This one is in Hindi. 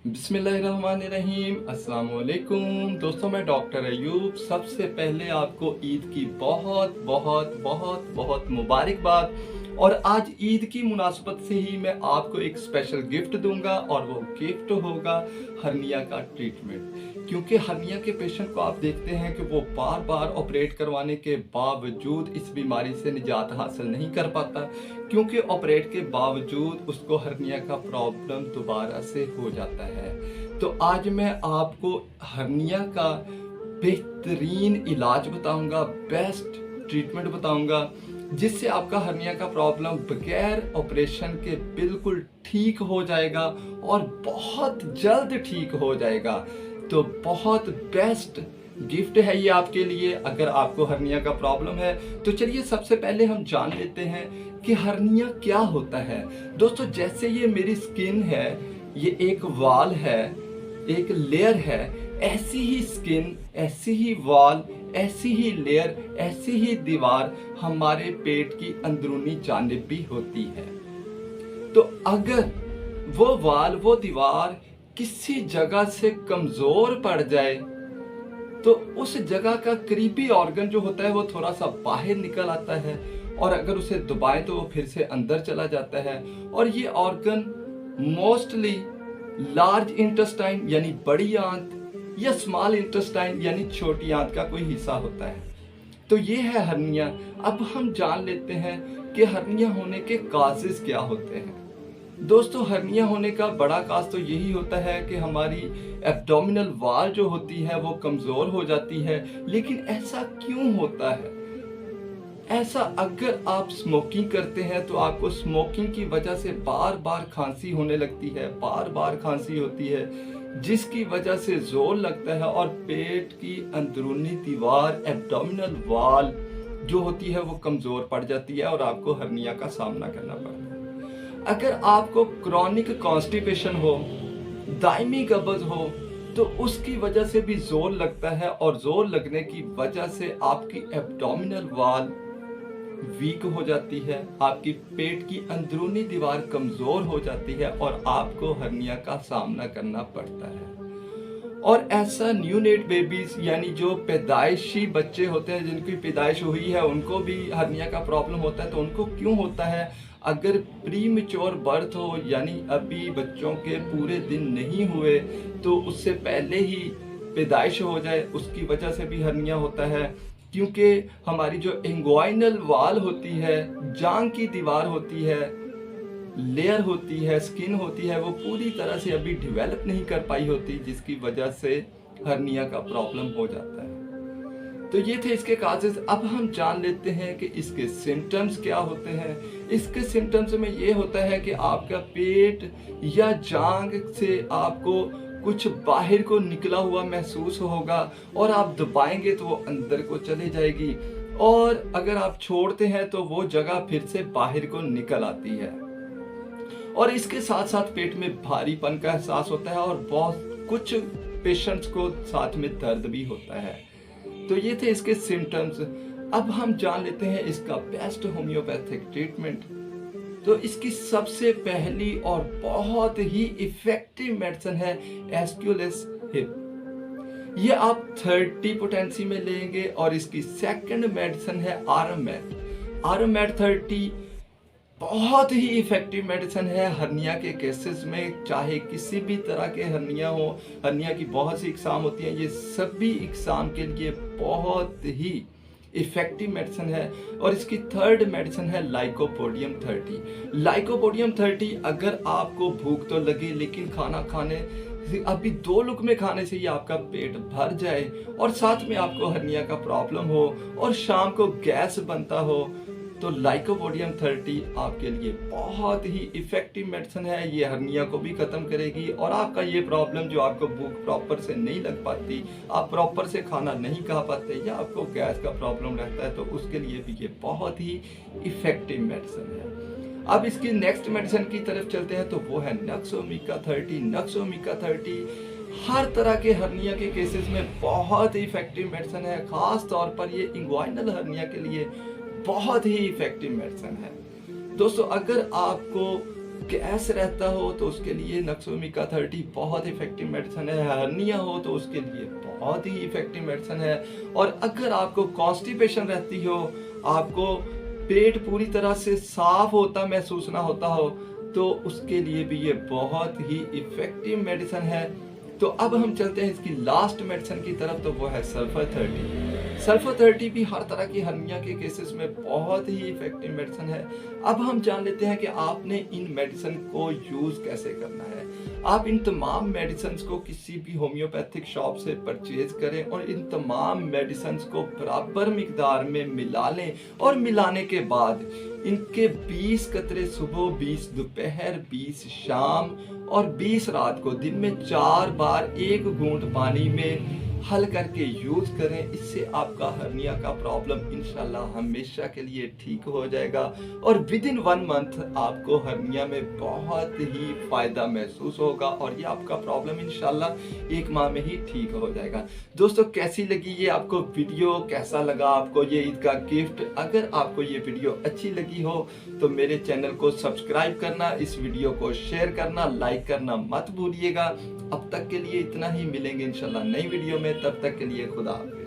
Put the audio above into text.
बिस्मिल्लाहिर्रहमानिर्रहीम। अस्सलाम वालेकुम दोस्तों, मैं डॉक्टर अयूब। सबसे पहले आपको ईद की बहुत बहुत बहुत बहुत मुबारकबाद। और आज ईद की मुनासबत से ही मैं आपको एक स्पेशल गिफ्ट दूंगा और वो गिफ्ट होगा हर्निया का ट्रीटमेंट। क्योंकि हर्निया के पेशेंट को आप देखते हैं कि वो बार बार ऑपरेट करवाने के बावजूद इस बीमारी से निजात हासिल नहीं कर पाता, क्योंकि ऑपरेट के बावजूद उसको हर्निया का प्रॉब्लम दोबारा से हो जाता है। तो आज मैं आपको हर्निया का बेहतरीन इलाज बताऊंगा, बेस्ट ट्रीटमेंट बताऊंगा, जिससे आपका हर्निया का प्रॉब्लम बगैर ऑपरेशन के बिल्कुल ठीक हो जाएगा और बहुत जल्द ठीक हो जाएगा। तो बहुत बेस्ट गिफ्ट है ये आपके लिए अगर आपको हर्निया का प्रॉब्लम है। तो चलिए सबसे पहले हम जान लेते हैं कि हर्निया क्या होता है। दोस्तों, जैसे ये मेरी स्किन है, ये एक वाल है, एक लेयर है, ऐसी ही स्किन, ऐसी ही वाल, ऐसी ही लेयर, ऐसी ही दीवार हमारे पेट की अंदरूनी जानिब भी होती है। तो अगर वो वाल, वो दीवार किसी जगह से कमजोर पड़ जाए तो उस जगह का करीबी ऑर्गन जो होता है वो थोड़ा सा बाहर निकल आता है, और अगर उसे दबाएं तो वो फिर से अंदर चला जाता है। और ये ऑर्गन मोस्टली लार्ज इंटेस्टाइन यानी बड़ी आंत या स्मॉल इंटेस्टाइन यानी छोटी आंत का कोई हिस्सा होता है। तो ये है हर्निया। अब हम जान लेते हैं कि हर्निया होने के काजेस क्या होते हैं। दोस्तों, हर्निया होने का बड़ा काज तो यही होता है कि हमारी एब्डोमिनल वॉल जो होती है वो कमजोर हो जाती है। लेकिन ऐसा क्यों होता है? ऐसा अगर आप स्मोकिंग करते हैं तो आपको स्मोकिंग की वजह से बार बार खांसी होने लगती है, बार बार खांसी होती है, जिसकी वजह से जोर लगता है और पेट की अंदरूनी दीवार, एब्डोमिनल वॉल जो होती है वो कमजोर पड़ जाती है और आपको हर्निया का सामना करना पड़ता है। अगर आपको क्रॉनिक कॉन्स्टिपेशन हो, दायमी कब्ज हो, तो उसकी वजह से भी जोर लगता है, और जोर लगने की वजह से आपकी एब्डोमिनल वॉल वीक हो जाती है, आपकी पेट की अंदरूनी दीवार कमजोर हो जाती है और आपको हर्निया का सामना करना पड़ता है। और ऐसा न्यूनेट बेबीज यानी जो पैदाइशी बच्चे होते हैं, जिनकी पैदाइश हुई है, उनको भी हर्निया का प्रॉब्लम होता है। तो उनको क्यों होता है? अगर प्रीमेच्योर बर्थ हो यानी अभी बच्चों के पूरे दिन नहीं हुए तो उससे पहले ही पैदाइश हो जाए, उसकी वजह से भी हर्निया होता है। क्योंकि हमारी जो इंग्वाइनल वॉल होती है, जांघ की दीवार होती है, लेयर होती है, स्किन होती है, वो पूरी तरह से अभी डेवलप नहीं कर पाई होती, जिसकी वजह से हर्निया का प्रॉब्लम हो जाता है। तो ये थे इसके काजेस। अब हम जान लेते हैं कि इसके सिम्टम्स क्या होते हैं। इसके सिम्टम्स में ये होता है कि आपका पेट या जांघ से आपको कुछ बाहर को निकला हुआ महसूस होगा, और आप दबाएंगे तो वो अंदर को चले जाएगी, और अगर आप छोड़ते हैं तो वो जगह फिर से बाहर को निकल आती है। और इसके साथ साथ पेट में भारीपन का एहसास होता है, और बहुत कुछ पेशेंट्स को साथ में दर्द भी होता है। तो ये थे इसके सिम्टम्स। अब हम जान लेते हैं इसका बेस्ट होम्योपैथिक ट्रीटमेंट। तो इसकी सबसे पहली और बहुत ही इफेक्टिव मेडिसिन है एस्क्यूलेस हिप। ये आप 30 पोटेंसी में लेंगे, और इसकी सेकंड मेडिसिन है आरएमएट। आरएमएट 30 बहुत ही इफेक्टिव मेडिसिन है हर्निया के केसेस में, चाहे किसी भी तरह के हर्निया हो। हर्निया की बहुत सी इकसाम होती हैं, ये सभी इकसाम के लिए बहुत ही इफेक्टिव मेडिसिन है। और इसकी थर्ड मेडिसिन है लाइकोपोडियम 30। लाइकोपोडियम 30 अगर आपको भूख तो लगे लेकिन खाना खाने अभी 2 लुकमे खाने से ही आपका पेट भर जाए, और साथ में आपको हर्निया का प्रॉब्लम हो और शाम को गैस बनता हो, तो लाइकोपोडियम 30 आपके लिए बहुत ही इफेक्टिव मेडिसिन है। ये हर्निया को भी खत्म करेगी, और आपका ये प्रॉब्लम जो आपको भूख प्रॉपर से नहीं लग पाती, आप प्रॉपर से खाना नहीं खा पाते, या आपको गैस का प्रॉब्लम रहता है, तो उसके लिए भी ये बहुत ही इफेक्टिव मेडिसिन है। अब इसकी नेक्स्ट मेडिसिन की तरफ चलते हैं, तो वो है नक्सोमिका 30। नक्सोमिका 30 हर तरह के हर्निया के केसेस में बहुत ही इफेक्टिव मेडिसिन है। खास तौर पर ये इंग्वाइनल हर्निया के लिए बहुत ही इफेक्टिव मेडिसिन है। दोस्तों, अगर आपको गैस रहता हो तो उसके लिए नक्सोमिका 30 बहुत इफेक्टिव मेडिसिन है। हर्निया हो तो उसके लिए बहुत ही इफेक्टिव मेडिसिन है। और अगर आपको कॉन्स्टिपेशन रहती हो, आपको पेट पूरी तरह से साफ होता महसूस ना होता हो, तो उसके लिए भी ये बहुत ही इफेक्टिव मेडिसिन है। तो अब हम चलते हैं इसकी लास्ट मेडिसिन की तरफ, तो वो है सल्फर 30। सल्फर 30 भी हर तरह की हर्निया के केसेस में बहुत ही इफेक्टिव मेडिसिन है। अब हम जान लेते हैं कि आपने इन मेडिसिन को यूज कैसे करना है। आप इन तमाम मेडिसिन को किसी भी होम्योपैथिक शॉप से परचेज करें और इन तमाम मेडिसिन को बराबर मिकदार में मिला लें, और मिलाने के बाद इनके 20 कतरे सुबह, 20 दोपहर, 20 शाम और 20 रात को दिन में 4 बार 1 घूंट पानी में हल करके यूज करें। इससे आपका हर्निया का प्रॉब्लम इंशाल्लाह हमेशा के लिए ठीक हो जाएगा और विद इन 1 मंथ आपको हर्निया में बहुत ही फायदा महसूस होगा और ये आपका प्रॉब्लम इंशाल्लाह 1 माह में ही ठीक हो जाएगा। दोस्तों, कैसी लगी ये आपको वीडियो, कैसा लगा आपको ये ईद का गिफ्ट? अगर आपको ये वीडियो अच्छी लगी हो तो मेरे चैनल को सब्सक्राइब करना, इस वीडियो को शेयर करना, लाइक करना मत भूलिएगा। अब तक के लिए इतना ही, मिलेंगे इंशाल्लाह नई वीडियो में, तब तक के लिए खुदा हाफिज़।